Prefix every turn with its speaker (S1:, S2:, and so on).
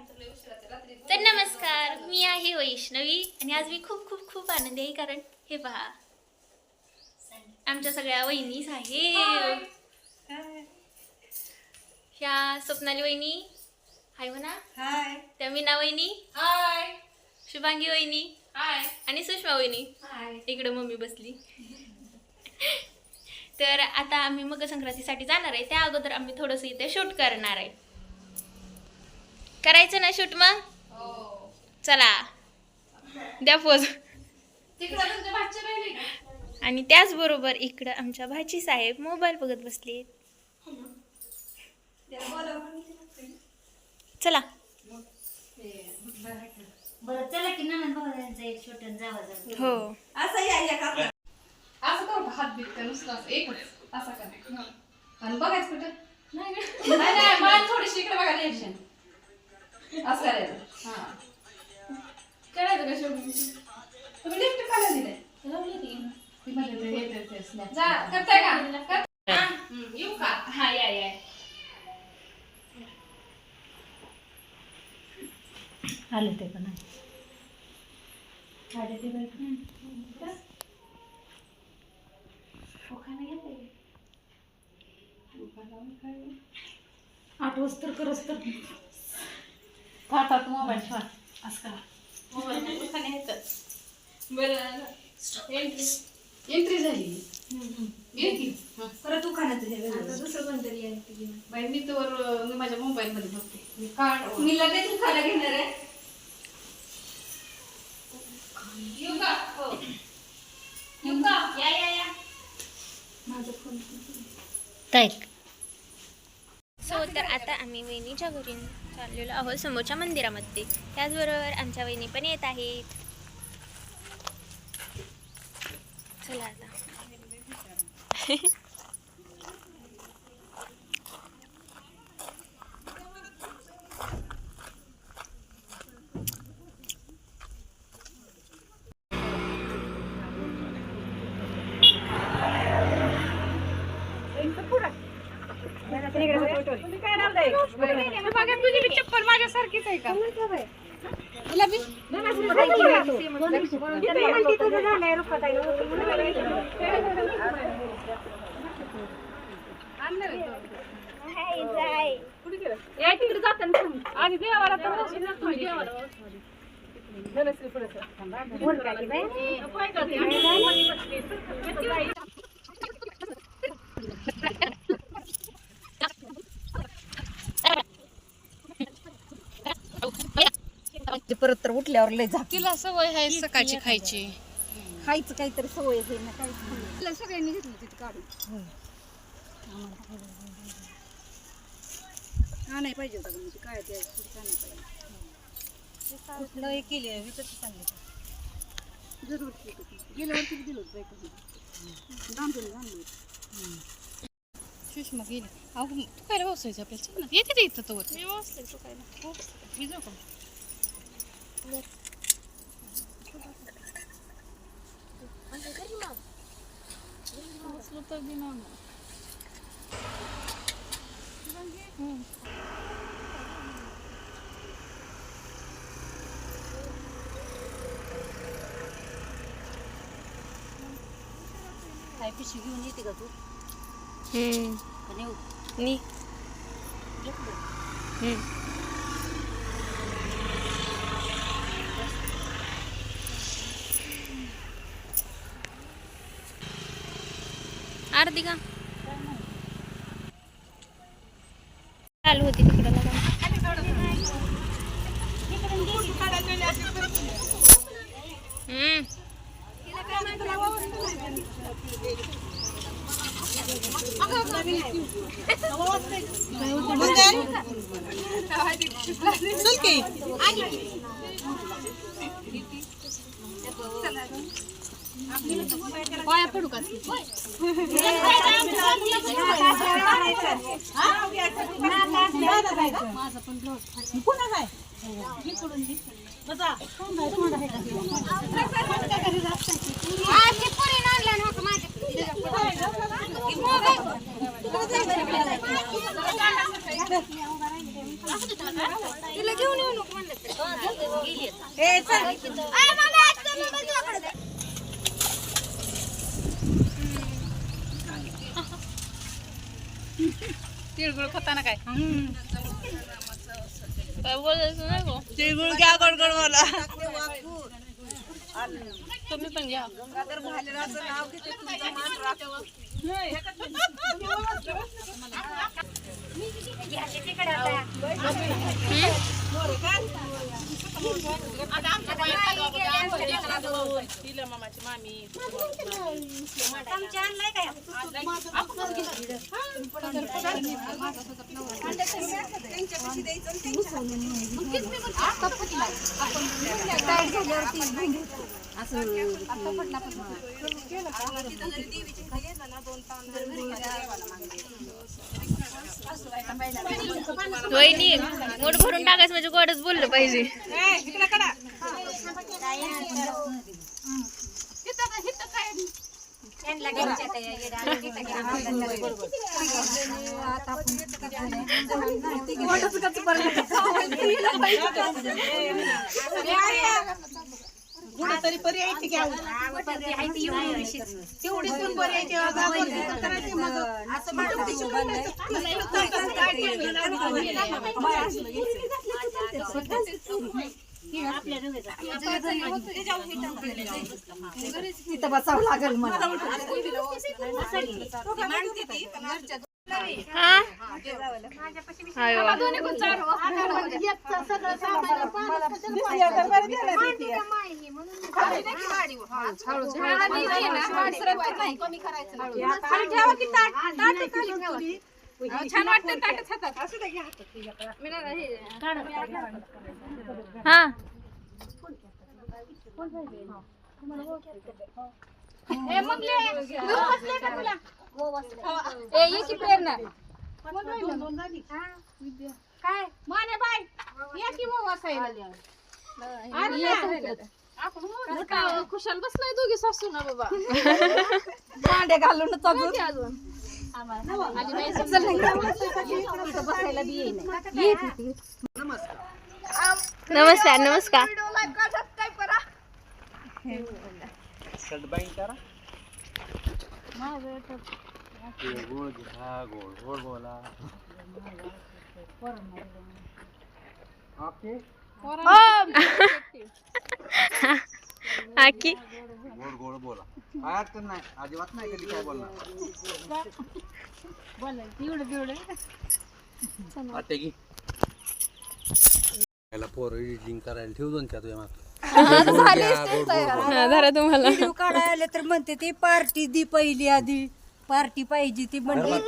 S1: तर नमस्कार, मी आहे वैष्णवी आणि आज मी खूप खूप खूप आनंदी आहे कारण हे पहा आमच्या सगळ्या वहिनीच आहे. ह्या स्वप्नाली वहिनी हाय म्हणा,
S2: हाय.
S1: त्या मीना वहिनी
S2: हाय.
S1: शुभांगी वहिनी
S2: हाय.
S1: आणि सुषमा वहिनी
S2: हाय.
S1: इकडे मम्मी बसली. तर आता आम्ही मकर संक्रांतीसाठी जाणार आहे. त्या अगोदर आम्ही थोडंसं इथे शूट करणार आहे. करायचं ना शूट मग?
S2: हो.
S1: चला द्या पोज.
S2: तिकडे तुमच्या भाच्या राहिले का?
S1: आणि त्याचबरोबर इकडं आमच्या भाची साहेब मोबाईल बघत बसले. चला
S3: बरं चला की नंद बघायचं एक छोट जावं
S1: हो.
S2: असं या का असं करू का? हात बीत नुसतं असं एकच असं करा आणि बघायचं कुठं नाही नाही मला थोडीशी इकडे बघा टेन्शन असं करायचं. हा करायचं का शेवटी तुम्ही लिफ्ट काढा दिले जा करताय का? येऊ का? हा या या
S3: आलं ते पण आले ते आठवस तर करस तर
S2: थाटात मोबाईल ठेवा असं करा. मोबाईल खाली येतं. बरं एंट्री झाली. परत तू खाण्याचं दुसरं कोणतरी बाई मी तर मी माझ्या मोबाईल मध्ये बघते कार्ड मी लगेच खायला घेणार आहे. येऊ का? हो येऊ का? या या या माझा फोन
S1: सो तर आता आम्ही वहिनीच्या घरी चाललेलो आहोत समोरच्या मंदिरामध्ये. त्याचबरोबर आमच्या वहिनी पण येत आहेत. चला आता
S2: चप्पल माझ्यासारखीच आहे का? तिकडे जाताना आणि देवाला
S4: परत तर उठल्यावर लय झाक.
S2: तिला सवय आहे सकाळची खायची.
S4: खायचं काहीतरी सवय आहे ना काही.
S2: सगळ्यांनी घेतली तिथे काढून. हा नाही पाहिजे होता म्हणजे काय ते नाही पाहिजे.
S4: लय केली आहे विकत सांगितलं
S2: जरूर गेल्या वर्षी दिलं होतं दाम सुषमा गेली. अहो तू काय बसायचं आपल्याला ना येते ते इथं तर मी बसले तू काय ना मी जाऊ का? बसलो तर दिना
S4: काय पिशवी घेऊन येते का तू? का नेऊ?
S1: नी आरती का चालू होती तिकडे
S2: पाया पडू का? माझा पण ब्लाउज पुन्हा काय तिला घेऊन येऊ तिळगुळ खाताना काय
S1: काय बोलायचं नाही गो.
S2: तिळगुळ घ्या गोड गोड बोला
S1: तुम्ही पण घ्या. वहिनी मोठ भरून टाकायचं म्हणजे गोडच बोललं पाहिजे.
S2: तरी पर्याय तेवढी पण पर्याय
S4: इथं बसावं लागेल मला.
S2: छान वाटतं ताटच हातात.
S1: हा
S2: काय माने बाय या की मग वाचायला. खुशाल बसलाय दोघी सासू ना बाबा
S4: भांडे घालून चालू बसायला बी येईन.
S1: नमस्कार नमस्कार. आकी
S5: गोड गोड बोला काय अडचण नाही अजिबात नाही कधी काय बोलणार आते की याला पोरं एडिटिंग करायला ठेव दोन तुझ्या माग
S1: धरा तुम्हाला.
S4: व्हिडिओ काढायला तर म्हणते ती पार्टी दी पहिली आधी पार्टी पाहिजे ती म्हणजे